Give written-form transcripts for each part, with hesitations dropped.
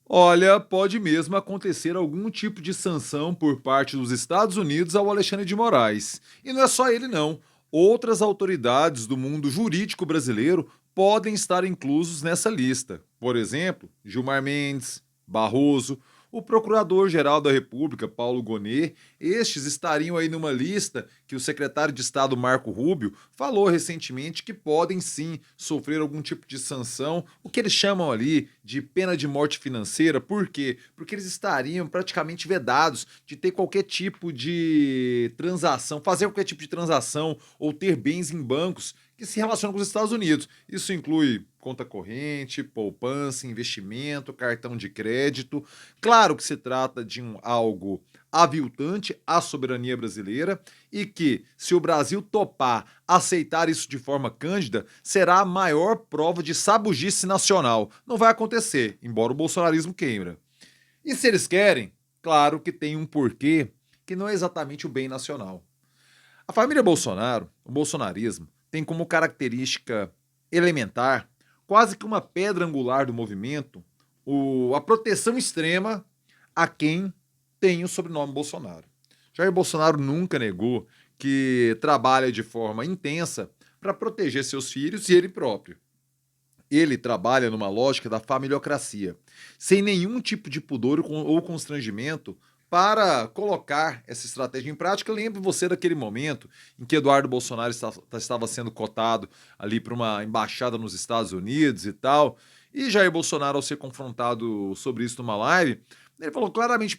Olha, pode mesmo acontecer algum tipo de sanção por parte dos Estados Unidos ao Alexandre de Moraes. E não é só ele, não. Outras autoridades do mundo jurídico brasileiro podem estar inclusos nessa lista. Por exemplo, Gilmar Mendes, Barroso, o Procurador-Geral da República, Paulo Gonet. Estes estariam aí numa lista que o secretário de Estado, Marco Rubio, falou recentemente que podem sim sofrer algum tipo de sanção, o que eles chamam ali de pena de morte financeira. Por quê? Porque eles estariam praticamente vedados de ter qualquer tipo de transação, fazer qualquer tipo de transação ou ter bens em bancos que se relacionam com os Estados Unidos. Isso inclui conta corrente, poupança, investimento, cartão de crédito. Claro que se trata de algo aviltante à soberania brasileira e que, se o Brasil topar aceitar isso de forma cândida, será a maior prova de sabugice nacional. Não vai acontecer, embora o bolsonarismo queira. E se eles querem, claro que tem um porquê que não é exatamente o bem nacional. A família Bolsonaro, o bolsonarismo, tem como característica elementar, quase que uma pedra angular do movimento, a proteção extrema a quem tem o sobrenome Bolsonaro. Jair Bolsonaro nunca negou que trabalha de forma intensa para proteger seus filhos e ele próprio. Ele trabalha numa lógica da familiocracia, sem nenhum tipo de pudor ou constrangimento para colocar essa estratégia em prática. Lembre você daquele momento em que Eduardo Bolsonaro estava sendo cotado ali para uma embaixada nos Estados Unidos e tal, e Jair Bolsonaro, ao ser confrontado sobre isso numa live, ele falou claramente: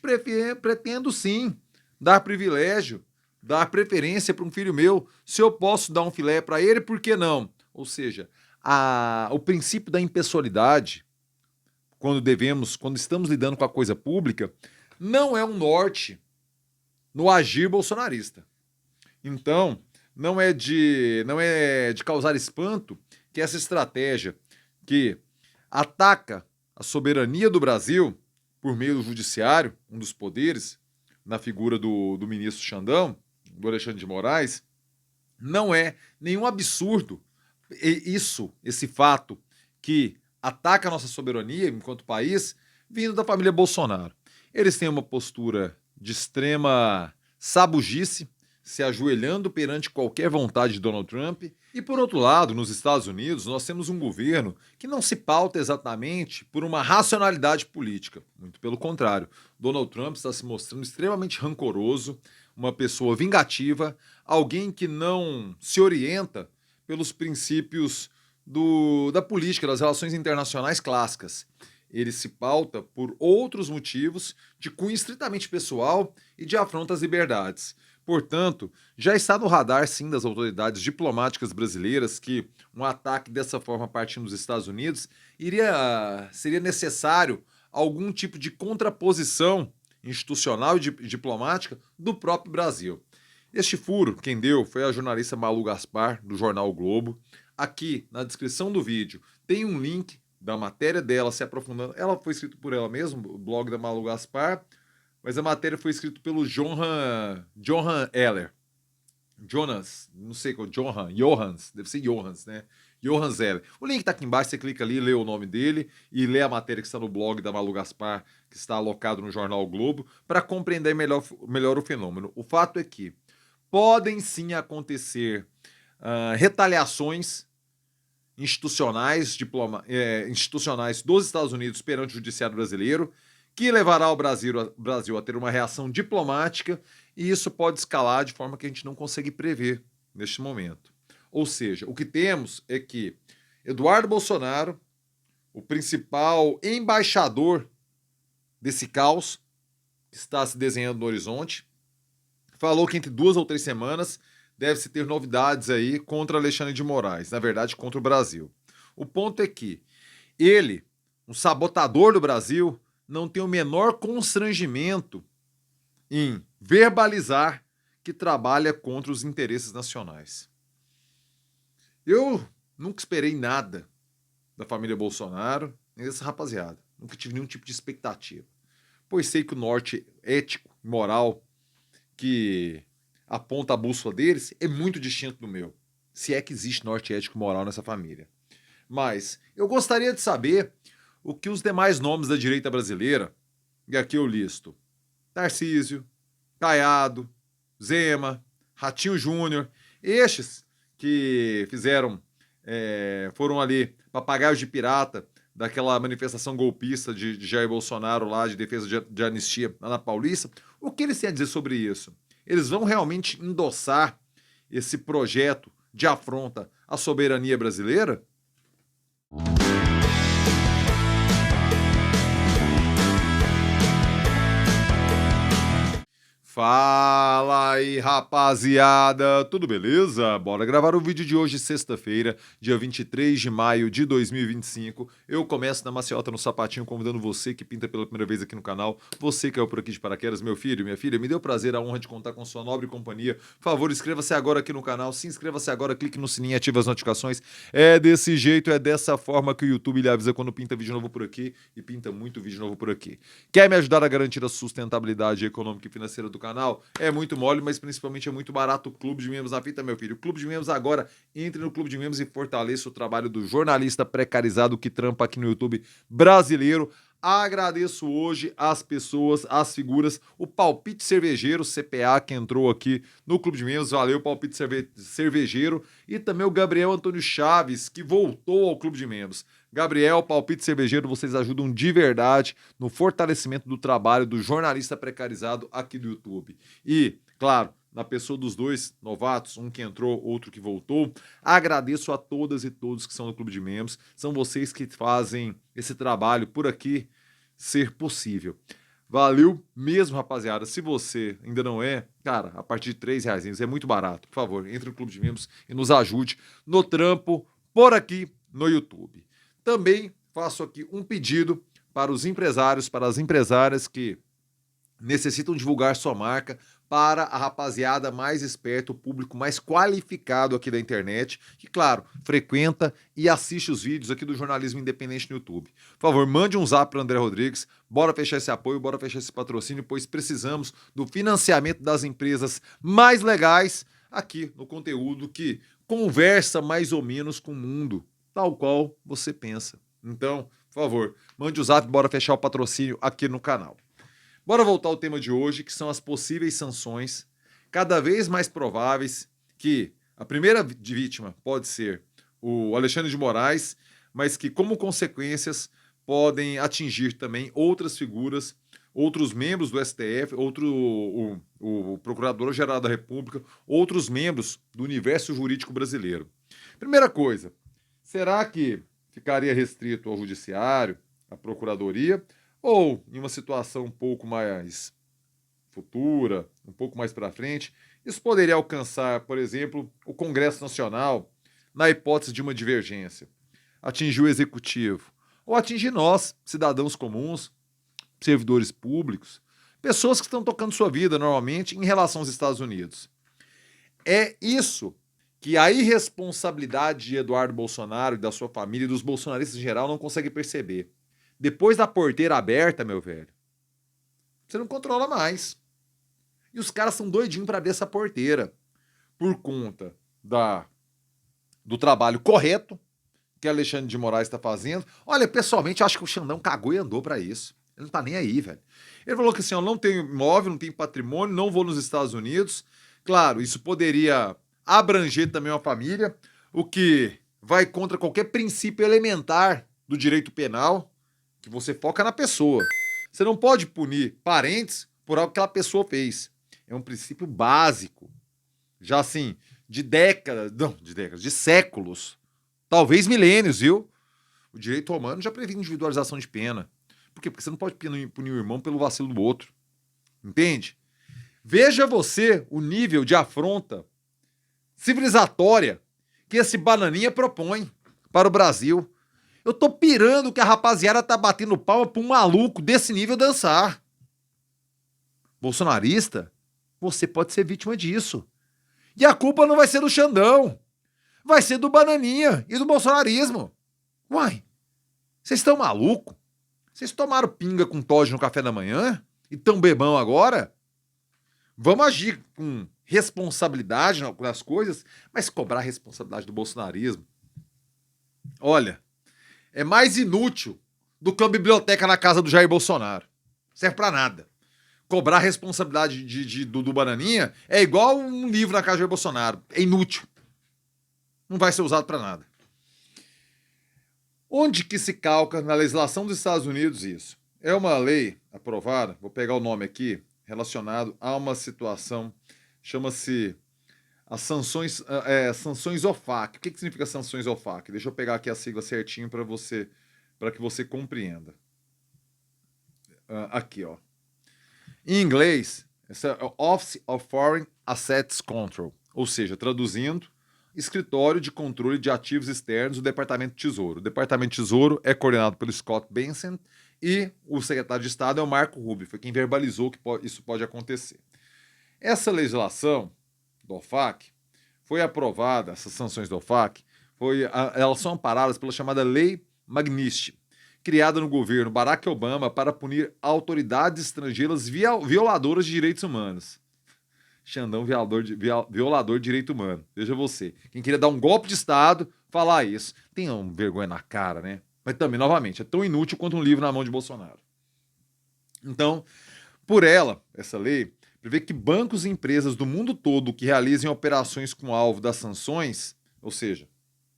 pretendo sim dar privilégio, dar preferência para um filho meu. Se eu posso dar um filé para ele, por que não? Ou seja, o princípio da impessoalidade, quando estamos lidando com a coisa pública, não é um norte no agir bolsonarista. Então, não é de causar espanto que essa estratégia que ataca a soberania do Brasil por meio do judiciário, um dos poderes, na figura do ministro Xandão, do Alexandre de Moraes, não é nenhum absurdo esse fato que ataca a nossa soberania enquanto país, vindo da família Bolsonaro. Eles têm uma postura de extrema sabugice, se ajoelhando perante qualquer vontade de Donald Trump. E por outro lado, nos Estados Unidos, nós temos um governo que não se pauta exatamente por uma racionalidade política. Muito pelo contrário, Donald Trump está se mostrando extremamente rancoroso, uma pessoa vingativa, alguém que não se orienta pelos princípios da política, das relações internacionais clássicas. Ele se pauta por outros motivos de cunho estritamente pessoal e de afronta às liberdades. Portanto, já está no radar, sim, das autoridades diplomáticas brasileiras que um ataque dessa forma partindo dos Estados Unidos seria necessário algum tipo de contraposição institucional e diplomática do próprio Brasil. Este furo, quem deu, foi a jornalista Malu Gaspar, do jornal o Globo. Aqui, na descrição do vídeo, tem um link da matéria dela se aprofundando. Ela foi escrita por ela mesma, o blog da Malu Gaspar, mas a matéria foi escrita pelo Johan Eller. Jonas, não sei qual, Johans, deve ser Johans, né? Johan Zeller. O link tá aqui embaixo, você clica ali, lê o nome dele e lê a matéria que está no blog da Malu Gaspar, que está alocado no jornal o Globo, para compreender melhor o fenômeno. O fato é que podem sim acontecer retaliações institucionais dos Estados Unidos perante o judiciário brasileiro, que levará o Brasil a ter uma reação diplomática, e isso pode escalar de forma que a gente não consegue prever neste momento. Ou seja, o que temos é que Eduardo Bolsonaro, o principal embaixador desse caos que está se desenhando no horizonte, falou que entre 2 ou 3 semanas deve-se ter novidades aí contra Alexandre de Moraes, na verdade contra o Brasil. O ponto é que ele, um sabotador do Brasil, não tem o menor constrangimento em verbalizar que trabalha contra os interesses nacionais. Eu nunca esperei nada da família Bolsonaro, nem dessa rapaziada. Nunca tive nenhum tipo de expectativa. Pois sei que o norte ético, moral, que aponta a bússola deles é muito distinto do meu. Se é que existe norte ético moral nessa família. Mas eu gostaria de saber o que os demais nomes da direita brasileira, e aqui eu listo: Tarcísio, Caiado, Zema, Ratinho Júnior, estes que foram ali papagaios de pirata daquela manifestação golpista de Jair Bolsonaro lá, de defesa de anistia lá na Paulista, o que eles têm a dizer sobre isso? Eles vão realmente endossar esse projeto de afronta à soberania brasileira? Fala aí, rapaziada, tudo beleza? Bora gravar o vídeo de hoje, sexta-feira, dia 23 de maio de 2025. Eu começo na maciota no sapatinho, convidando você que pinta pela primeira vez aqui no canal, você que caiu por aqui de paraquedas, meu filho, minha filha, me deu prazer, a honra de contar com sua nobre companhia. Por favor, inscreva-se agora aqui no canal, se inscreva-se agora, clique no sininho e ative as notificações. É desse jeito, é dessa forma que o YouTube lhe avisa quando pinta vídeo novo por aqui, e pinta muito vídeo novo por aqui. Quer me ajudar a garantir a sustentabilidade econômica e financeira do canal? É muito mole, mas principalmente é muito barato. O Clube de Membros na fita, meu filho. O Clube de Membros agora, entre no Clube de Membros e fortaleça o trabalho do jornalista precarizado que trampa aqui no YouTube brasileiro. Agradeço hoje as pessoas, as figuras, o Palpite Cervejeiro, CPA, que entrou aqui no Clube de Membros. Valeu, Palpite Cervejeiro. E também o Gabriel Antônio Chaves, que voltou ao Clube de Membros. Gabriel, Palpite Cervejeiro, vocês ajudam de verdade no fortalecimento do trabalho do jornalista precarizado aqui do YouTube. E, claro, na pessoa dos dois novatos, um que entrou, outro que voltou, agradeço a todas e todos que são do Clube de Membros. São vocês que fazem esse trabalho por aqui ser possível. Valeu mesmo, rapaziada. Se você ainda não é, cara, a partir de R$3 é muito barato. Por favor, entre no Clube de Membros e nos ajude no trampo por aqui no YouTube. Também faço aqui um pedido para os empresários, para as empresárias que necessitam divulgar sua marca para a rapaziada mais esperta, o público mais qualificado aqui da internet, que, claro, frequenta e assiste os vídeos aqui do jornalismo independente no YouTube. Por favor, mande um zap para o André Rodrigues, bora fechar esse apoio, bora fechar esse patrocínio, pois precisamos do financiamento das empresas mais legais aqui no conteúdo que conversa mais ou menos com o mundo, tal qual você pensa. Então, por favor, mande o zap, bora fechar o patrocínio aqui no canal. Bora voltar ao tema de hoje, que são as possíveis sanções, cada vez mais prováveis que a primeira vítima pode ser o Alexandre de Moraes, mas que, como consequências, podem atingir também outras figuras, outros membros do STF, o Procurador-Geral da República, outros membros do universo jurídico brasileiro. Primeira coisa, será que ficaria restrito ao Judiciário, à Procuradoria, ou em uma situação um pouco mais futura, um pouco mais para frente, isso poderia alcançar, por exemplo, o Congresso Nacional, na hipótese de uma divergência, atingir o Executivo, ou atingir nós, cidadãos comuns, servidores públicos, pessoas que estão tocando sua vida normalmente em relação aos Estados Unidos. É isso que a irresponsabilidade de Eduardo Bolsonaro e da sua família e dos bolsonaristas em geral não consegue perceber. Depois da porteira aberta, meu velho, você não controla mais. E os caras são doidinhos para abrir essa porteira por conta do trabalho correto que Alexandre de Moraes está fazendo. Olha, pessoalmente, acho que o Xandão cagou e andou para isso. Ele não tá nem aí, velho. Ele falou que assim, eu não tenho imóvel, não tenho patrimônio, não vou nos Estados Unidos. Claro, isso poderia abranger também uma família, o que vai contra qualquer princípio elementar do direito penal, que você foca na pessoa. Você não pode punir parentes por algo que aquela pessoa fez. É um princípio básico. Já assim, de séculos, talvez milênios, viu? O direito romano já previa individualização de pena. Por quê? Porque você não pode punir o irmão pelo vacilo do outro. Entende? Veja você o nível de afronta civilizatória que esse bananinha propõe para o Brasil. Eu tô pirando que a rapaziada tá batendo palma pra um maluco desse nível dançar. Bolsonarista, você pode ser vítima disso. E a culpa não vai ser do Xandão. Vai ser do Bananinha e do bolsonarismo. Uai, vocês estão malucos? Vocês tomaram pinga com Toddy no café da manhã? E tão bebão agora? Vamos agir com responsabilidade nas coisas, mas cobrar a responsabilidade do bolsonarismo. Olha, é mais inútil do que uma biblioteca na casa do Jair Bolsonaro. Serve pra nada. Cobrar a responsabilidade do Bananinha é igual um livro na casa do Jair Bolsonaro. É inútil. Não vai ser usado pra nada. Onde que se calca na legislação dos Estados Unidos isso? É uma lei aprovada, vou pegar o nome aqui, relacionado a uma situação, chama-se as sanções OFAC. O que significa sanções OFAC? Deixa eu pegar aqui a sigla certinho para que você compreenda. Aqui, ó. Em inglês, essa é o Office of Foreign Assets Control, ou seja, traduzindo, Escritório de Controle de Ativos Externos do Departamento de Tesouro. O Departamento de Tesouro é coordenado pelo Scott Bessent e o secretário de Estado é o Marco Rubio, foi quem verbalizou que isso pode acontecer. Essa legislação do OFAC foi aprovada, essas sanções do OFAC, elas são amparadas pela chamada Lei Magnitsky, criada no governo Barack Obama para punir autoridades estrangeiras violadoras de direitos humanos. Xandão violador de direito humano. Veja você. Quem queria dar um golpe de Estado, falar isso. Tem vergonha na cara, né? Mas também, novamente, é tão inútil quanto um livro na mão de Bolsonaro. Então, por essa lei, prevê que bancos e empresas do mundo todo que realizem operações com alvo das sanções, ou seja,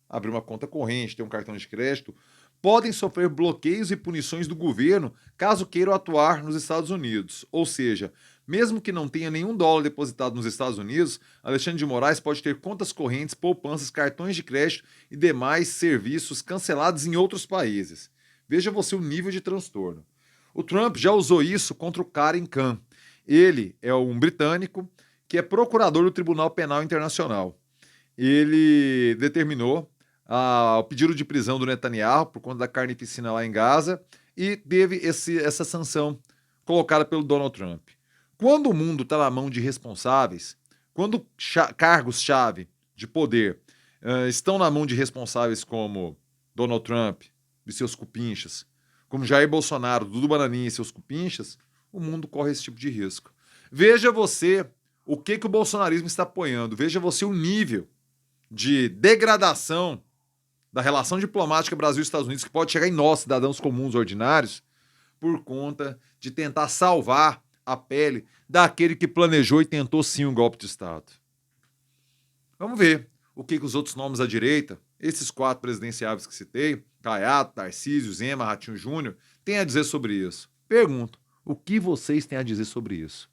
abrir uma conta corrente, ter um cartão de crédito, podem sofrer bloqueios e punições do governo caso queiram atuar nos Estados Unidos. Ou seja, mesmo que não tenha nenhum dólar depositado nos Estados Unidos, Alexandre de Moraes pode ter contas correntes, poupanças, cartões de crédito e demais serviços cancelados em outros países. Veja você o nível de transtorno. O Trump já usou isso contra o Karim Khan. Ele é um britânico que é procurador do Tribunal Penal Internacional. Ele determinou o pedido de prisão do Netanyahu por conta da carnificina lá em Gaza e teve essa sanção colocada pelo Donald Trump. Quando o mundo está na mão de responsáveis, quando cargos-chave de poder estão na mão de responsáveis como Donald Trump e seus cupinchas, como Jair Bolsonaro, Dudu Bananinha e seus cupinchas, o mundo corre esse tipo de risco. Veja você o que o bolsonarismo está apoiando, veja você o nível de degradação da relação diplomática Brasil e Estados Unidos que pode chegar em nós, cidadãos comuns ordinários, por conta de tentar salvar a pele daquele que planejou e tentou sim um golpe de Estado. Vamos ver o que os outros nomes à direita, esses 4 presidenciáveis que citei, Caiado, Tarcísio, Zema, Ratinho Júnior, têm a dizer sobre isso. Pergunto, o que vocês têm a dizer sobre isso?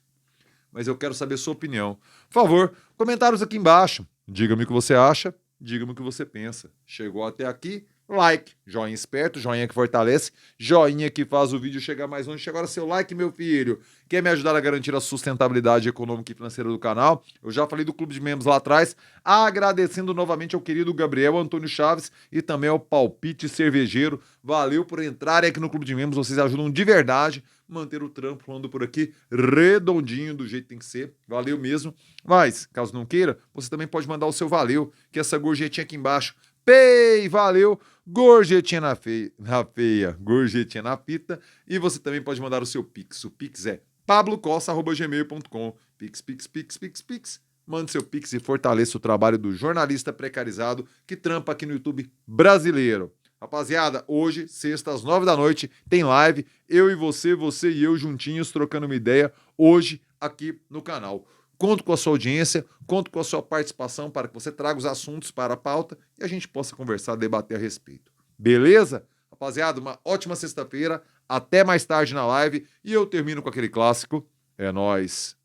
Mas eu quero saber sua opinião. Por favor, comentários aqui embaixo. Diga-me o que você acha. Diga-me o que você pensa. Chegou até aqui? Like, joinha esperto, joinha que fortalece, joinha que faz o vídeo chegar mais longe. Chega agora seu like, meu filho. Quer me ajudar a garantir a sustentabilidade econômica e financeira do canal? Eu já falei do clube de membros lá atrás, agradecendo novamente ao querido Gabriel Antônio Chaves e também ao Palpite Cervejeiro. Valeu por entrarem aqui no clube de membros, vocês ajudam de verdade manter o trampo rolando por aqui redondinho, do jeito que tem que ser. Valeu mesmo. Mas, caso não queira, você também pode mandar o seu valeu, que essa gorjetinha aqui embaixo. Pei, valeu, gorjetinha na feia, gorjetinha na fita. E você também pode mandar o seu Pix. O Pix é pablocossa@gmail.com. Pix. Mande seu Pix e fortaleça o trabalho do jornalista precarizado que trampa aqui no YouTube brasileiro. Rapaziada, hoje, sexta, às 9 da noite, tem live. Eu e você e eu juntinhos, trocando uma ideia, hoje, aqui no canal. Conto com a sua audiência, conto com a sua participação para que você traga os assuntos para a pauta e a gente possa conversar, debater a respeito. Beleza? Rapaziada, uma ótima sexta-feira. Até mais tarde na live. E eu termino com aquele clássico. É nóis.